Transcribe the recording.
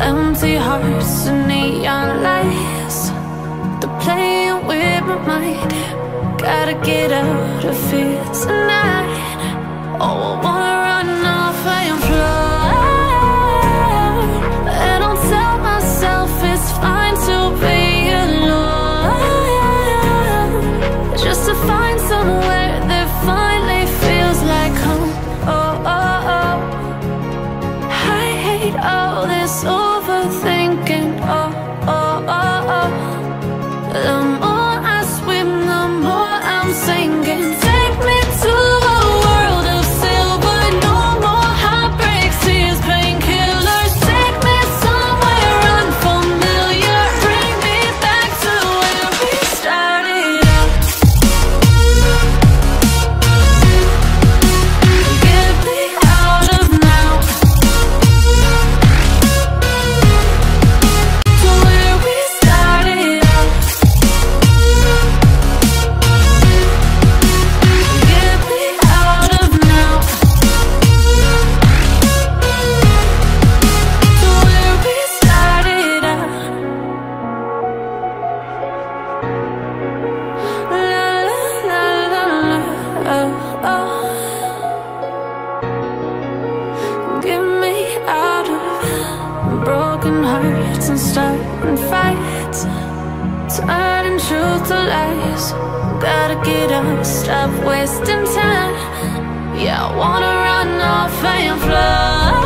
Empty hearts and neon lights, they're playing with my mind. Gotta get out of here tonight. Oh, I wanna run off and fly, and I'll tell myself it's fine to be alone, just to find somewhere that finally feels like home. Oh, oh, oh. I hate all this overthinking. Oh, oh, oh, oh. The more I swim, the more I'm sinking. Take me to a world of silver. No more heartbreaks, tears, painkillers. Take me somewhere unfamiliar. Bring me back to where we started out. Get me out of now, to where we started out. Get me out of now, to where we started out. La la la la, oh, oh. Get me out of broken hearts and starting fights, turning truth to lies. Gotta get up, stop wasting time. Yeah, I wanna run off and fly.